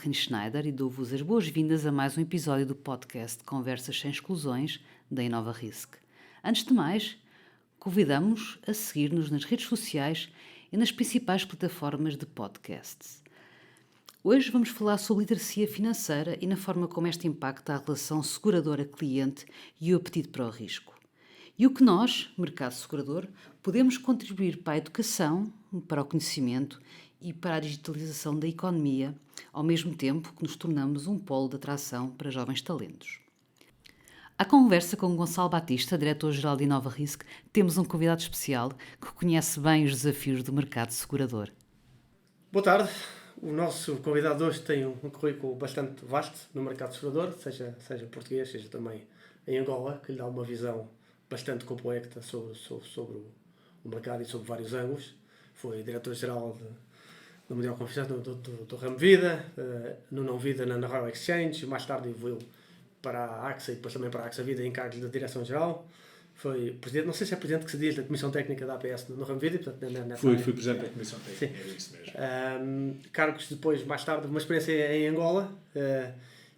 Kathleen Schneider e dou-vos as boas-vindas a mais um episódio do podcast Conversas Sem Exclusões da Inova Risk. Antes de mais, convidamos a seguir-nos nas redes sociais e nas principais plataformas de podcasts. Hoje vamos falar sobre literacia financeira e na forma como esta impacta a relação seguradora-cliente e o apetite para o risco. E o que nós, mercado segurador, podemos contribuir para a educação, para o conhecimento e para a digitalização da economia, ao mesmo tempo que nos tornamos um polo de atração para jovens talentos. À conversa com Gonçalo Batista, diretor-geral de Inova Risk, temos um convidado especial que conhece bem os desafios do mercado segurador. Boa tarde. O nosso convidado hoje tem um currículo bastante vasto no mercado segurador, seja português, seja também em Angola, que lhe dá uma visão bastante completa sobre o mercado e sobre vários ângulos. Foi diretor-geral do Mundial Confiança do Ramo Vida, no Não Vida na Royal Exchange, mais tarde evoluiu para a AXA e depois também para a AXA Vida em cargos da Direção-Geral. Foi presidente, não sei se é presidente que se diz da Comissão Técnica da APS no Ramo Vida. Portanto, fui presidente da Comissão Técnica, é isso mesmo. Cargos depois, mais tarde, uma experiência em Angola.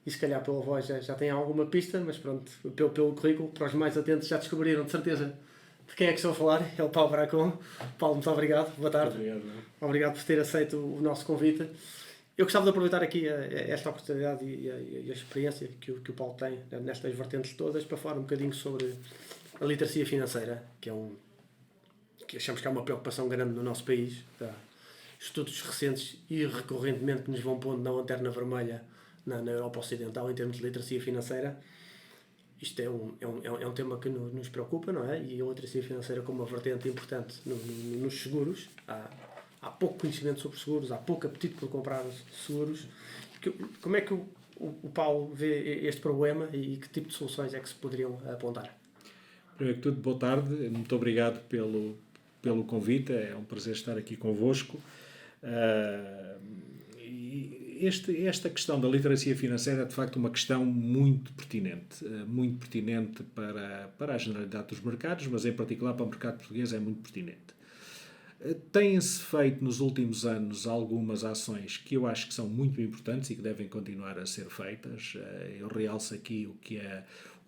E se calhar pela voz já tem alguma pista, mas pronto, pelo currículo, para os mais atentos já descobriram de certeza de quem é que estou a falar. É o Paulo Bracon. Paulo, muito obrigado. Boa tarde. Obrigado por ter aceito o nosso convite. Eu gostava de aproveitar aqui esta oportunidade e a experiência que o Paulo tem nestas vertentes todas para falar um bocadinho sobre a literacia financeira, que achamos que é uma preocupação grande no nosso país. Há estudos recentes e recorrentemente que nos vão pondo na lanterna vermelha na Europa Ocidental em termos de literacia financeira. Isto é um tema que nos preocupa, não é? E a literacia financeira como uma vertente importante nos seguros. Há pouco conhecimento sobre seguros, há pouco apetite por comprar seguros. Como é que o Paulo vê este problema e que tipo de soluções é que se poderiam apontar? Primeiro que tudo, boa tarde. Muito obrigado pelo convite. É um prazer estar aqui convosco. Esta questão da literacia financeira é, de facto, uma questão muito pertinente para a generalidade dos mercados, mas, em particular, para o mercado português é muito pertinente. Têm-se feito, nos últimos anos, algumas ações que eu acho que são muito importantes e que devem continuar a ser feitas. Eu realço aqui o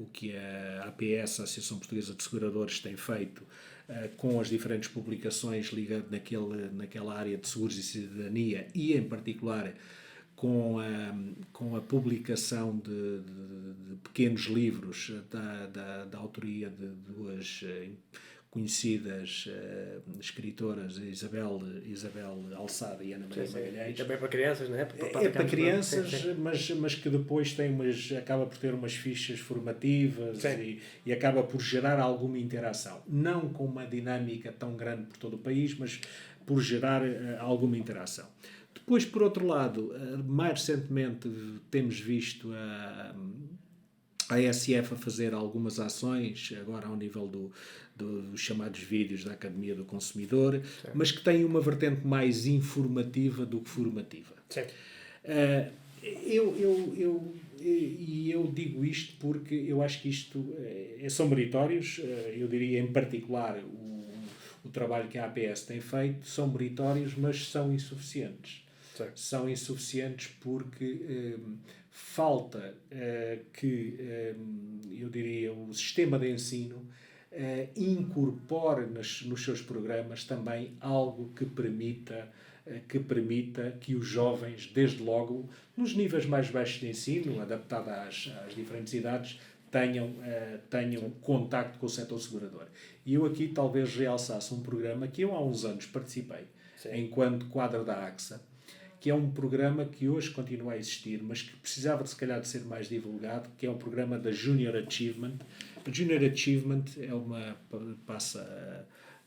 que a APS, a Associação Portuguesa de Seguradores, tem feito com as diferentes publicações ligadas naquela área de seguros e cidadania e, em particular, com a publicação de pequenos livros da autoria de duas conhecidas escritoras, Isabel Alçada e Ana Maria Magalhães. Também para crianças, não é? Para crianças, mas que depois acaba por ter umas fichas formativas e acaba por gerar alguma interação. Não com uma dinâmica tão grande por todo o país, mas por gerar alguma interação. Depois, por outro lado, mais recentemente temos visto a ESF a fazer algumas ações, agora ao nível dos chamados vídeos da Academia do Consumidor, mas que têm uma vertente mais informativa do que formativa. Eu digo isto porque eu acho que são meritórios, eu diria em particular o trabalho que a APS tem feito, são meritórios, mas são insuficientes. São insuficientes porque falta que, eu diria, o sistema de ensino incorpore nos seus programas também algo que permita que os jovens, desde logo, nos níveis mais baixos de ensino, adaptado às diferentes idades, tenham contacto com o setor segurador. E eu aqui talvez realçasse um programa que eu há uns anos participei, enquanto quadro da AXA, que é um programa que hoje continua a existir, mas que precisava se calhar de ser mais divulgado, que é o programa da Junior Achievement. A Junior Achievement é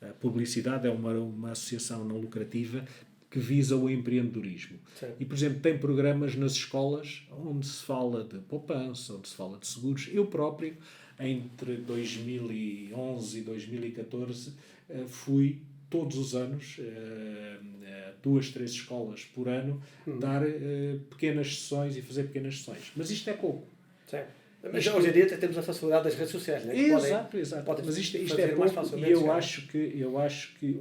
a publicidade, é uma associação não lucrativa que visa o empreendedorismo. E, por exemplo, tem programas nas escolas onde se fala de poupança, onde se fala de seguros. Eu próprio, entre 2011 e 2014, fui todos os anos, 2, 3 escolas por ano, dar pequenas sessões e fazer pequenas sessões. Mas isto é pouco. Mas hoje em dia temos a facilidade das redes sociais, não é? Exato. Mas isto é pouco e eu acho que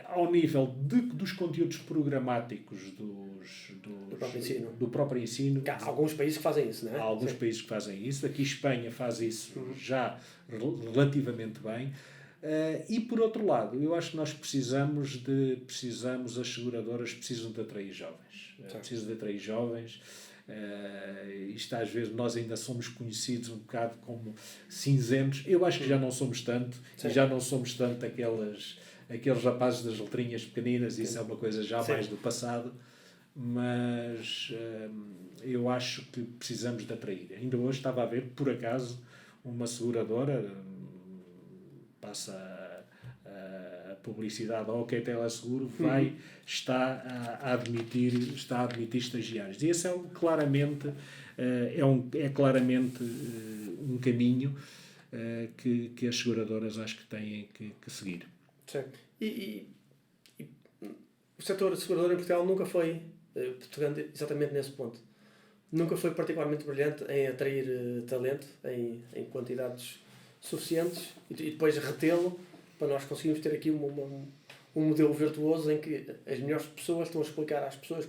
ao nível dos conteúdos programáticos do próprio ensino. Há alguns países que fazem isso, não é? Há alguns países que fazem isso. Aqui Espanha faz isso já relativamente bem. E por outro lado, eu acho que nós as seguradoras precisam de atrair jovens. Precisam de atrair jovens. Isto às vezes nós ainda somos conhecidos um bocado como cinzentos. Eu acho que já não somos tanto. E já não somos tanto aqueles rapazes das letrinhas pequeninas. Isso é uma coisa já mais do passado. Mas eu acho que precisamos de atrair. Ainda hoje estava a ver, por acaso, uma seguradora, passa a publicidade ao OK Teleseguro, está a admitir estagiários. E esse é claramente um caminho que as seguradoras acho que têm que seguir. Sim. E o setor segurador em Portugal nunca foi, tocando exatamente nesse ponto, nunca foi particularmente brilhante em atrair talento em quantidades suficientes e depois retê-lo para nós conseguirmos ter aqui um modelo virtuoso em que as melhores pessoas estão a explicar às pessoas,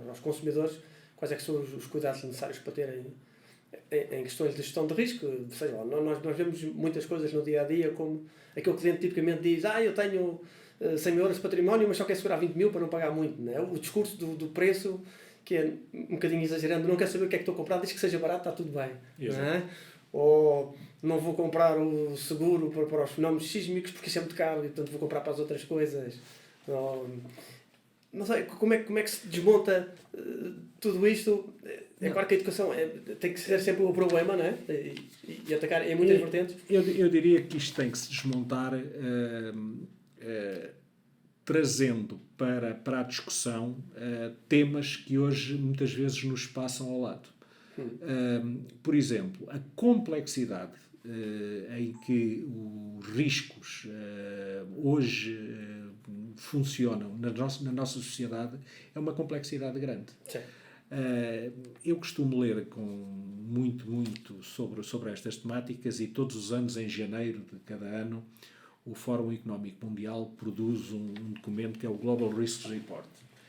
aos consumidores, quais é que são os cuidados necessários para terem em questões de gestão de risco. Sei lá, nós vemos muitas coisas no dia-a-dia, como aquele cliente tipicamente diz: eu tenho 100 mil euros de património, mas só quer segurar 20 mil para não pagar muito. Não é? O discurso do preço, que é um bocadinho exagerando, não quer saber o que é que estou a comprar, diz que seja barato, está tudo bem. Não é? Ou não vou comprar o seguro para os fenómenos sísmicos porque isso é muito caro e portanto vou comprar para as outras coisas. Não sei, como é que se desmonta tudo isto? É claro que a educação tem que ser sempre o problema, não é? E atacar em muitas vertentes. Eu diria que isto tem que se desmontar trazendo para a discussão temas que hoje muitas vezes nos passam ao lado. Por exemplo, a complexidade em que os riscos hoje funcionam na nossa sociedade é uma complexidade grande. Sim. Eu costumo ler muito sobre estas temáticas e todos os anos, em janeiro de cada ano, o Fórum Económico Mundial produz um documento que é o Global Risks Report.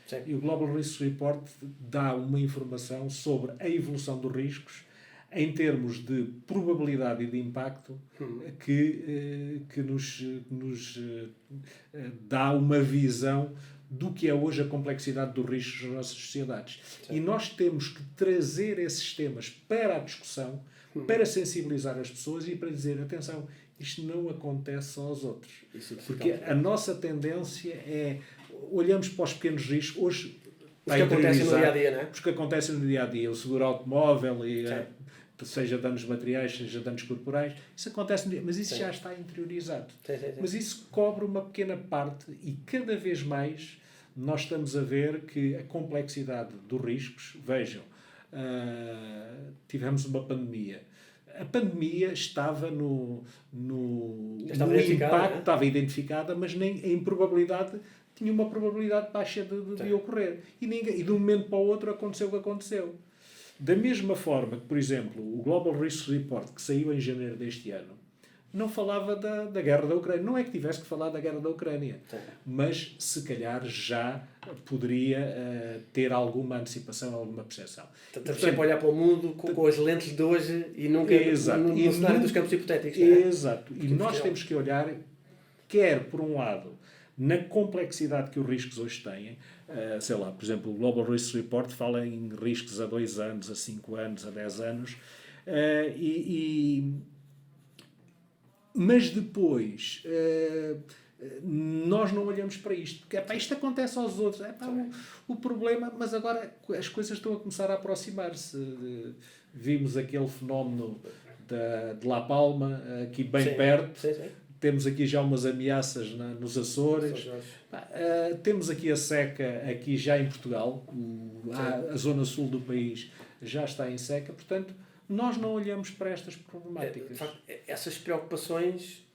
Sim. E o Global Risks Report dá uma informação sobre a evolução dos riscos em termos de probabilidade e de impacto que nos dá uma visão do que é hoje a complexidade dos riscos nas nossas sociedades. Sim. E nós temos que trazer esses temas para a discussão, para sensibilizar as pessoas e para dizer, atenção, isto não acontece só aos outros. Porque a nossa tendência é, olhamos para os pequenos riscos, hoje os que acontecem no dia-a-dia, não é? Os que acontecem no dia-a-dia, o seguro automóvel, seja danos materiais, seja danos corporais, isso acontece no dia, mas isso já está interiorizado. Sim. Mas isso cobre uma pequena parte e cada vez mais nós estamos a ver que a complexidade dos riscos, vejam, tivemos uma pandemia. A pandemia estava no impacto, estava identificada, mas nem a improbabilidade tinha uma probabilidade baixa de ocorrer. E de um momento para o outro aconteceu o que aconteceu. Da mesma forma que, por exemplo, o Global Risk Report, que saiu em janeiro deste ano, não falava da guerra da Ucrânia. Não é que tivesse que falar da guerra da Ucrânia, mas se calhar já poderia ter alguma antecipação, alguma percepção. Estamos sempre a olhar para o mundo com as lentes de hoje e nunca no cenário dos campos hipotéticos. Não é? Exato. E nós temos que olhar, quer por um lado, na complexidade que os riscos hoje têm, sei lá, por exemplo, o Global Risk Report fala em riscos a 2 anos, a 5 anos, a 10 anos, mas depois nós não olhamos para isto, porque isto acontece aos outros, o problema, mas agora as coisas estão a começar a aproximar-se. Vimos aquele fenómeno de La Palma, aqui bem perto. Sim. Temos aqui já umas ameaças nos Açores. Temos aqui a seca aqui já em Portugal. A zona sul do país já está em seca. Portanto, nós não olhamos para estas problemáticas. De facto, essas preocupações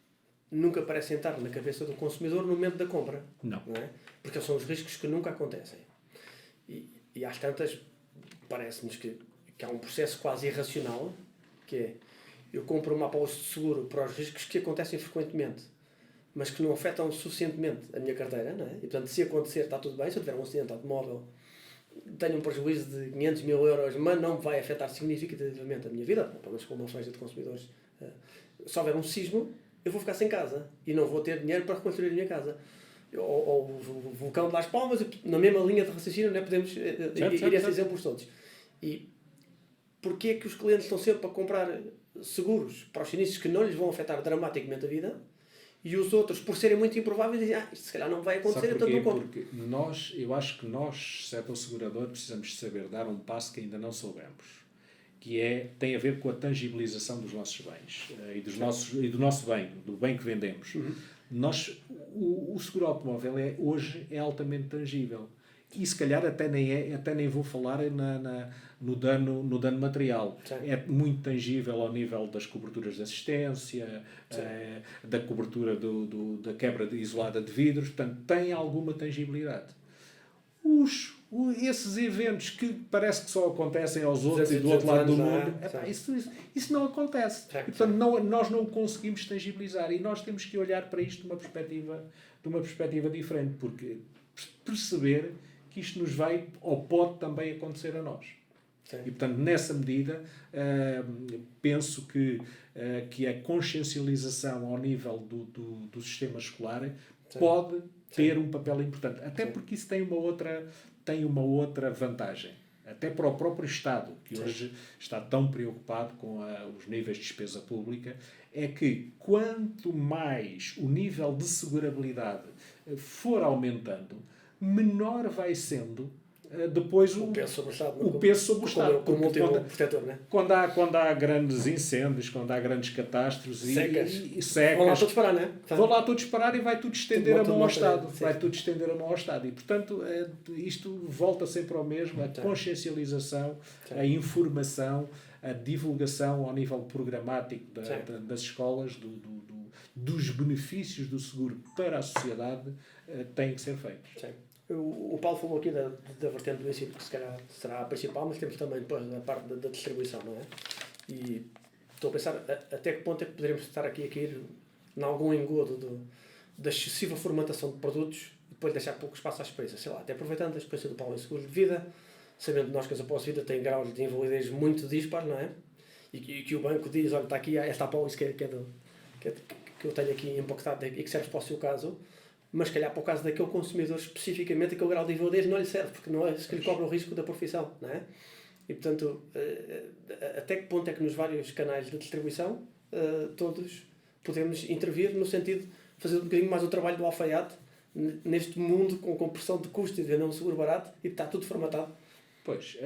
nunca parecem estar na cabeça do consumidor no momento da compra. Não é? Porque são os riscos que nunca acontecem. E às tantas, parece-nos que há um processo quase irracional, que é: eu compro uma apólice de seguro para os riscos que acontecem frequentemente. mas que não afetam suficientemente a minha carteira, não é? E portanto, se acontecer, está tudo bem. Se eu tiver um acidente automóvel, tenho um prejuízo de 500 mil euros, mas não vai afetar significativamente a minha vida, pelo menos com uma franja de consumidores. Se houver um sismo, eu vou ficar sem casa e não vou ter dinheiro para reconstruir a minha casa. Ou o vulcão de Las Palmas, na mesma linha de raciocínio, não é? Podemos ir a esses exemplos todos. E porquê é que os clientes estão sempre a comprar seguros para os sinistros que não lhes vão afetar dramaticamente a vida, e os outros, por serem muito improváveis, dizem, isto se calhar não vai acontecer, então não compro. Porque eu acho que nós, setor segurador, precisamos de saber dar um passo que ainda não soubemos, que tem a ver com a tangibilização dos nossos bens e do nosso bem, do bem que vendemos. O seguro automóvel hoje é altamente tangível. E se calhar até nem vou falar no dano material. Sim. É muito tangível ao nível das coberturas de assistência, da cobertura da quebra isolada de vidros, portanto tem alguma tangibilidade. Esses eventos que parece que só acontecem aos outros e do outro lado do mundo, isso não acontece. E, portanto, nós não o conseguimos tangibilizar, e nós temos que olhar para isto de uma perspectiva diferente, porque perceber que isto nos vai ou pode também acontecer a nós. Sim. E, portanto, nessa medida, penso que a consciencialização ao nível do sistema escolar pode ter um papel importante. Até porque isso tem uma outra vantagem. Até para o próprio Estado, que hoje está tão preocupado com os níveis de despesa pública, é que quanto mais o nível de segurabilidade for aumentando, menor vai sendo depois o peso sobre o Estado. Como último protetor, né? Quando há grandes incêndios, quando há grandes catástrofes e secas, vão lá todos parar, né? Vão lá todos parar e vai tudo estender a mão ao Estado. Vai tudo estender a mão ao Estado. E, portanto, isto volta sempre ao mesmo, a consciencialização, a informação, a divulgação ao nível programático das escolas, dos benefícios do seguro para a sociedade, tem que ser feito. Sim. O Paulo falou aqui da vertente do ensino, que se calhar será a principal, mas temos também depois a parte da distribuição, não é? E estou a pensar até que ponto é que poderíamos estar aqui a cair em algum engodo da excessiva formatação de produtos e depois deixar pouco espaço à experiência. Sei lá, até aproveitando a experiência do Paulo em seguros de vida, sabendo nós que as após-vida têm graus de invalidez muito dispares, não é? E que o banco diz, olha, está aqui esta apólice que eu tenho aqui empaquetado e que serve para o seu caso, mas se calhar para o caso daquele consumidor especificamente, aquele grau de invalidez não lhe serve, porque não é isso que lhe cobra o risco da profissão, não é? E, portanto, até que ponto é que nos vários canais de distribuição todos podemos intervir no sentido de fazer um bocadinho mais o trabalho do alfaiate neste mundo com pressão de custo e de vender um seguro barato e está tudo formatado? Pois,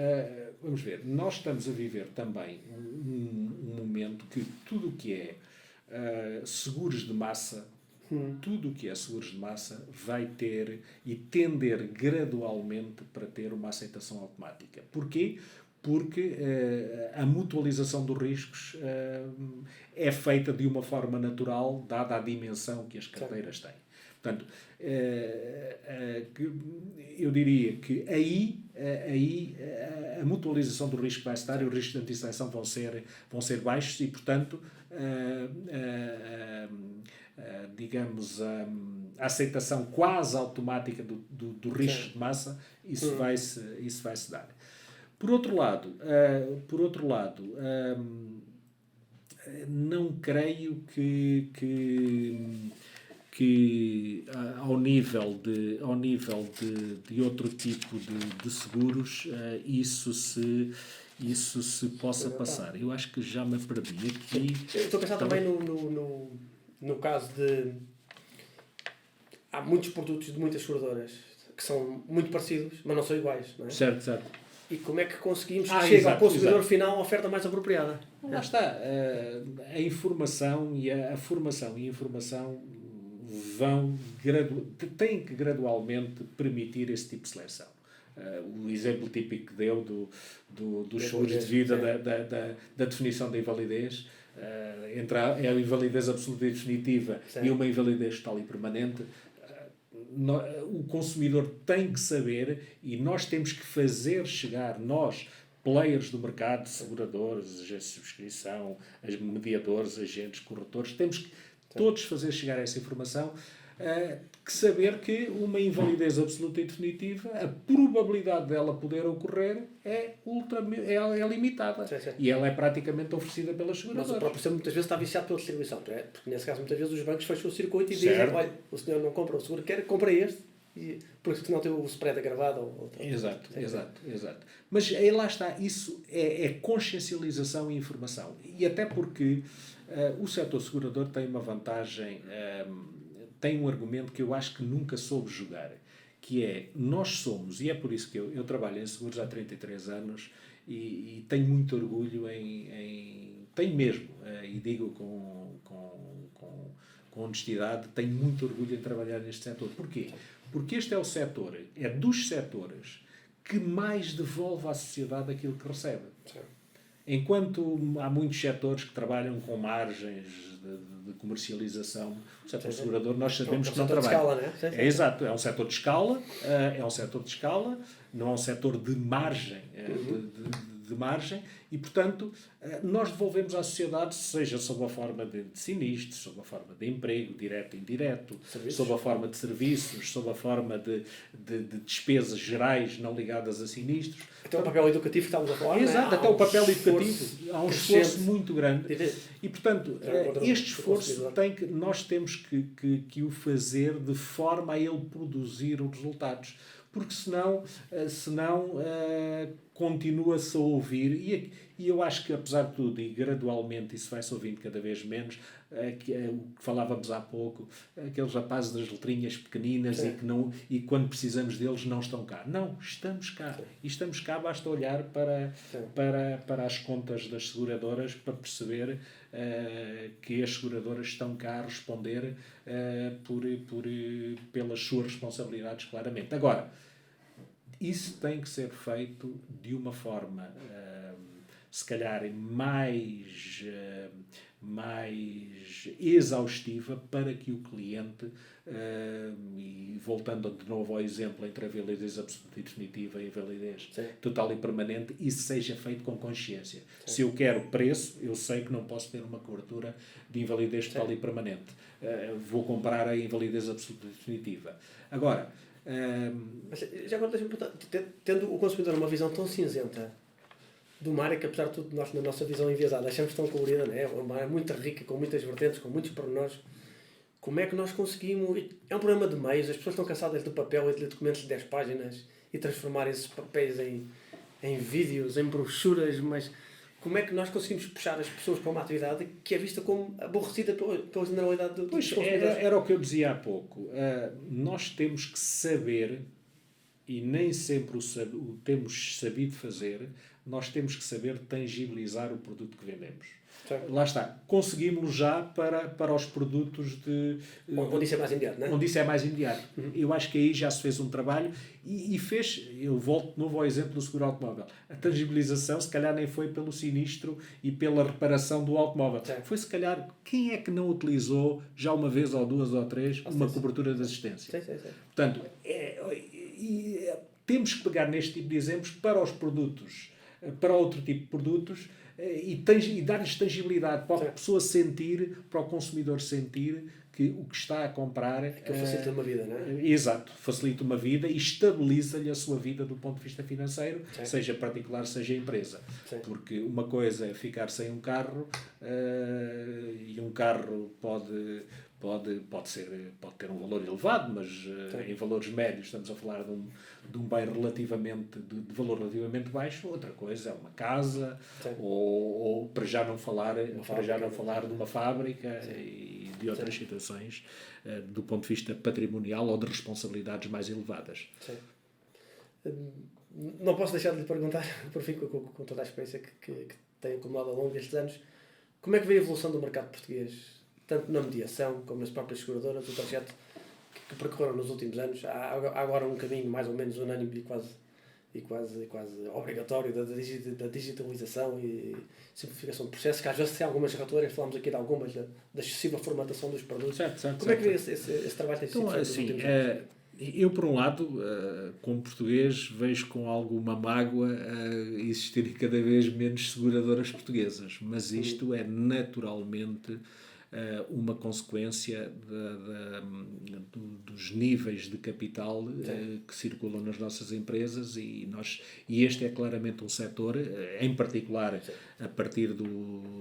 vamos ver, nós estamos a viver também um momento que tudo o que é seguros de massa, tudo o que é seguros de massa vai ter e tender gradualmente para ter uma aceitação automática. Porquê? Porque a mutualização dos riscos é feita de uma forma natural, dada a dimensão que as carteiras têm. Portanto, eu diria que aí a mutualização do risco vai estar e os riscos de antecipação vão ser baixos e, portanto, digamos, a aceitação quase automática do risco de massa, isso vai-se dar. Por outro lado, não creio que ao nível de outro tipo de seguros isso se possa passar. Eu acho que já me perdi aqui. Eu estou a pensar também no caso de... Há muitos produtos de muitas seguradoras que são muito parecidos, mas não são iguais, não é? Certo. E como é que conseguimos que chegue ao consumidor final a oferta mais apropriada? Lá está. A informação e a formação e a informação têm que gradualmente permitir esse tipo de seleção. O exemplo típico que deu dos seguros de vida, da definição da invalidez, entre a invalidez absoluta e definitiva e uma invalidez total e permanente, o consumidor tem que saber e nós temos que fazer chegar, nós, players do mercado, seguradores, agências de subscrição, mediadores, agentes, corretores, temos todos fazer chegar essa informação, que saber que uma invalidez absoluta e definitiva, a probabilidade dela poder ocorrer é limitada. Sim. E ela é praticamente oferecida pelas Mas seguradoras. o próprio sistema muitas vezes está viciado pela distribuição, não é? Porque nesse caso muitas vezes os bancos fecham o circuito e dizem, olha, o senhor não compra o seguro, compra este, porque senão tem o spread agravado. Exato. Mas aí lá está, isso é consciencialização e informação. E até porque o setor segurador tem uma vantagem, tem um argumento que eu acho que nunca soube jogar, que é, nós somos, e é por isso que eu trabalho em seguros há 33 anos e tenho muito orgulho tenho mesmo, e digo com honestidade, tenho muito orgulho em trabalhar neste setor. Porquê? Porque este é o setor, é dos setores que mais devolve à sociedade aquilo que recebe. Sim. Enquanto há muitos setores que trabalham com margens de comercialização, o setor segurador nós sabemos que não trabalha. É um setor de escala, não é? Exato, é um setor de escala, não é um setor de margem, de margem, e portanto nós devolvemos à sociedade, seja sob a forma de sinistros, sob a forma de emprego, direto e indireto, sob a forma de serviços, sob a forma de despesas gerais não ligadas a sinistros. Até o papel educativo que estávamos a falar. Exato, até o papel educativo. Há um esforço muito grande. E, portanto, este esforço nós temos que o fazer de forma a ele produzir os resultados. Porque senão continua-se a ouvir, e eu acho que, apesar de tudo, e gradualmente isso vai-se ouvindo cada vez menos, o que falávamos há pouco, aqueles rapazes das letrinhas pequeninas e quando precisamos deles não estão cá. Não, estamos cá. Sim. E estamos cá, basta olhar para as contas das seguradoras para perceber que as seguradoras estão cá a responder pelas suas responsabilidades, claramente. Agora, isso tem que ser feito de uma forma, se calhar, mais exaustiva para que o cliente, e voltando de novo ao exemplo entre a invalidez absoluta e definitiva e a invalidez total e permanente, isso seja feito com consciência. Sim. Se eu quero preço, eu sei que não posso ter uma cobertura de invalidez total e permanente. Vou comprar a invalidez absoluta e definitiva. Agora, mas já agora deixa-me perguntar, tendo o consumidor uma visão tão cinzenta do mar, é que apesar de tudo nós na nossa visão enviesada achamos tão colorida, não é? Uma mar muito rica, com muitas vertentes, com muitos pormenores, como é que nós conseguimos, é um problema de meios, as pessoas estão cansadas do papel e de documentos de 10 páginas e transformar esses papéis em vídeos, em brochuras, mas como é que nós conseguimos puxar as pessoas para uma atividade que é vista como aborrecida pela generalidade dos consumidores? Era o que eu dizia há pouco. Nós temos que saber, e nem sempre o temos sabido fazer, nós temos que saber tangibilizar o produto que vendemos. Certo. Lá está. Conseguimos já para os produtos onde isso é mais imediato, não é? Onde isso é mais imediato. Eu acho que aí já se fez um trabalho e fez, eu volto de novo ao exemplo do seguro automóvel. A tangibilização, se calhar, nem foi pelo sinistro e pela reparação do automóvel. Certo. Foi, se calhar, quem é que não utilizou já uma vez ou duas ou três uma cobertura de assistência? Sim. Portanto, temos que pegar neste tipo de exemplos para os produtos, para outro tipo de produtos, e dar-lhes tangibilidade para a pessoa sentir, para o consumidor sentir que o que está a comprar... Que facilita uma vida, não é? Exato, facilita uma vida e estabiliza-lhe a sua vida do ponto de vista financeiro, Sim. seja particular, seja empresa. Sim. Porque uma coisa é ficar sem um carro, e um carro pode ter um valor elevado, mas em valores médios estamos a falar de um bem relativamente de valor relativamente baixo. Outra coisa é uma casa, ou para já não falar de uma fábrica. Sim. E de outras situações do ponto de vista patrimonial ou de responsabilidades mais elevadas. Sim. Não posso deixar de lhe perguntar, por fim, com toda a experiência que tem acumulado ao longo destes anos, como é que veio a evolução do mercado português, tanto na mediação como nas próprias seguradoras, o trajeto que percorreram nos últimos anos? Há agora um caminho mais ou menos unânime e quase obrigatório da digitalização e simplificação de processos, que às vezes tem algumas relatoras, falámos aqui de algumas, da excessiva formatação dos produtos. Certo. Como é que vê esse trabalho tem sido então, feito nos últimos anos? Eu, por um lado, como português, vejo com alguma mágoa existirem cada vez menos seguradoras portuguesas, mas isto é naturalmente uma consequência dos níveis de capital que circulam nas nossas empresas e este é claramente um setor, em particular a partir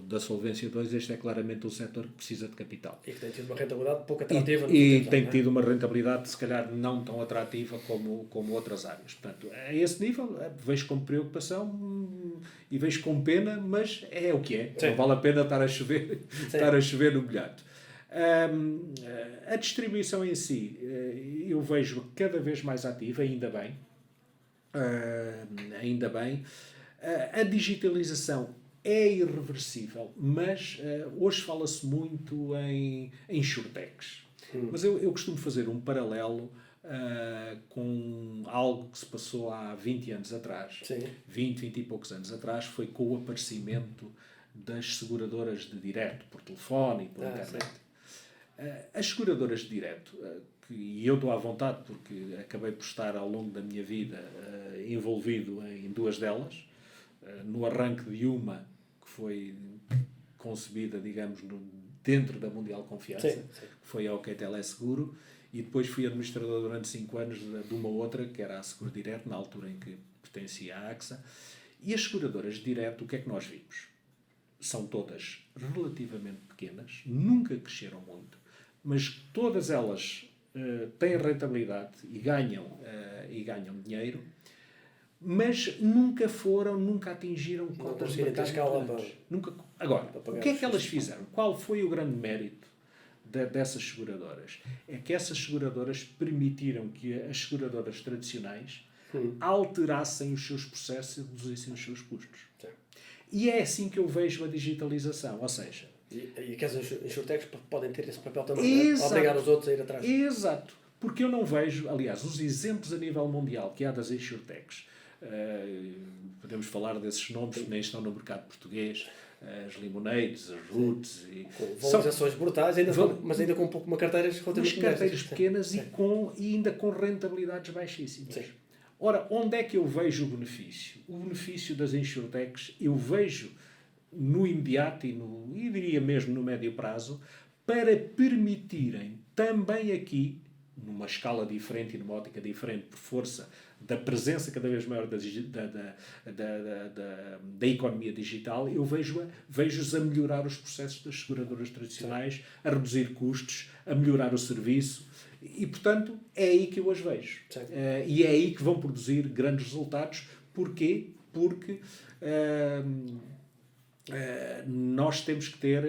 da Solvência 2, este é claramente um setor que precisa de capital. E que tem tido uma rentabilidade pouco atrativa. E tem tido uma rentabilidade, se calhar, não tão atrativa como outras áreas. Portanto, a esse nível, vejo com preocupação e vejo com pena, mas é o que é. Sim. Não vale a pena estar a chover no molhado. A distribuição em si, eu vejo cada vez mais ativa, ainda bem. A digitalização é irreversível, mas hoje fala-se muito em insurtechs. Mas eu costumo fazer um paralelo com algo que se passou há 20 anos atrás. Sim. 20 e poucos anos atrás, foi com o aparecimento das seguradoras de direto, por telefone e por internet. As seguradoras de direto, e eu estou à vontade porque acabei por estar ao longo da minha vida envolvido em duas delas, no arranque de uma que foi concebida, digamos, dentro da Mundial Confiança, que foi a OK Teleseguro, e depois fui administrador durante 5 anos de uma outra, que era a Seguro Direto, na altura em que pertencia à AXA. E as seguradoras de direto, o que é que nós vimos? São todas relativamente pequenas, nunca cresceram muito, mas todas elas têm rentabilidade e ganham dinheiro, mas nunca atingiram cotas de mercado grandes. Agora, o que é que elas fizeram? Qual foi o grande mérito dessas seguradoras? É que essas seguradoras permitiram que as seguradoras tradicionais alterassem os seus processos e reduzissem os seus custos. Sim. E é assim que eu vejo a digitalização, ou seja... E que as insurtechs podem ter esse papel também, obrigar os outros a ir atrás. Exato. Porque eu não vejo, aliás, os exemplos a nível mundial que há das insurtechs, podemos falar desses nomes que nem estão no mercado português, as Lemonades, as Roots... Com valorizações brutais, mas ainda com uma carteiras relativamente pequenas e ainda com rentabilidades baixíssimas. Sim. Ora, onde é que eu vejo o benefício? O benefício das insurtechs eu vejo no imediato e diria mesmo no médio prazo, para permitirem também aqui, numa escala diferente e numa ótica diferente, por força da presença cada vez maior da economia digital, eu vejo-os a melhorar os processos das seguradoras tradicionais, a reduzir custos, a melhorar o serviço. E, portanto, é aí que eu as vejo. E é aí que vão produzir grandes resultados. Porquê? Porque nós temos que ter,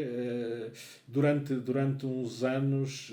durante uns anos,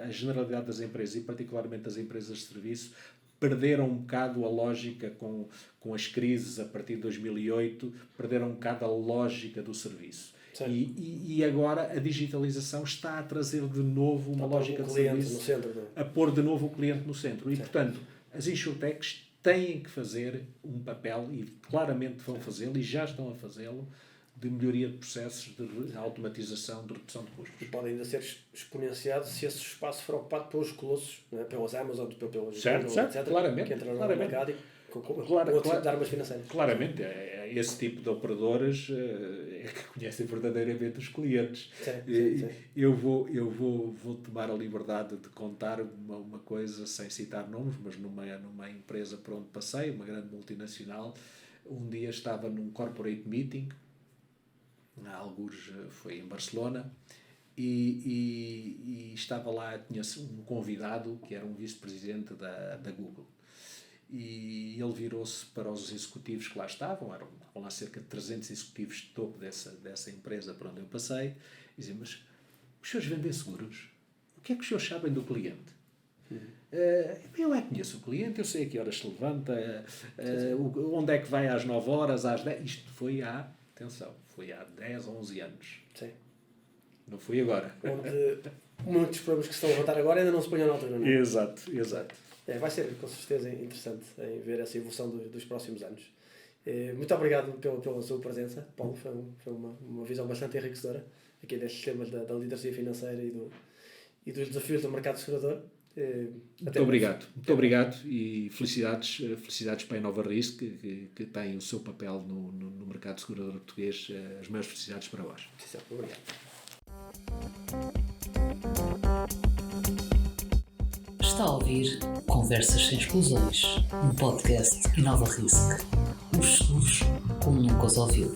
a generalidade das empresas, e particularmente as empresas de serviço, perderam um bocado a lógica com as crises a partir de 2008, perderam um bocado a lógica do serviço. E agora a digitalização está a trazer de novo uma lógica de serviço, no centro, a pôr de novo o cliente no centro. E, portanto, as insurtechs têm que fazer um papel, e claramente vão fazê-lo, e já estão a fazê-lo, de melhoria de processos, de automatização, de redução de custos. E podem ainda ser exponenciados se esse espaço for ocupado pelos colossos, não é? Pelas Amazon, pelos Google, etc., claramente, que entram no mercado e com armas financeiras. Claramente, esse tipo de operadores é que conhecem verdadeiramente os clientes. Sim. Eu vou tomar a liberdade de contar uma coisa, sem citar nomes, mas numa empresa por onde passei, uma grande multinacional. Um dia estava num corporate meeting, alguns foi em Barcelona, e estava lá, tinha um convidado que era um vice-presidente da Google, e ele virou-se para os executivos que lá estavam lá cerca de 300 executivos de topo dessa empresa por onde eu passei, e dizia: mas os senhores vendem seguros? O que é que os senhores sabem do cliente? Eu conheço o cliente, eu sei a que horas se levanta, onde é que vai às 9 horas, às 10, isto foi há 10 ou 11 anos. Sim. Não foi agora. Onde muitos problemas que se estão a levantar agora ainda não se ponham na altura, não é? Exato. Vai ser, com certeza, interessante em ver essa evolução dos próximos anos. Muito obrigado pela sua presença, Paulo. Foi uma visão bastante enriquecedora aqui destes temas da literacia financeira e dos desafios do mercado segurador. Muito obrigado e felicidades para a Nova Risk, que tem o seu papel no mercado segurador português. As maiores felicidades para vós. Sim, obrigado. Está a ouvir Conversas Sem Exclusões, um podcast Inova Risk. Os seguros como nunca os ouviu.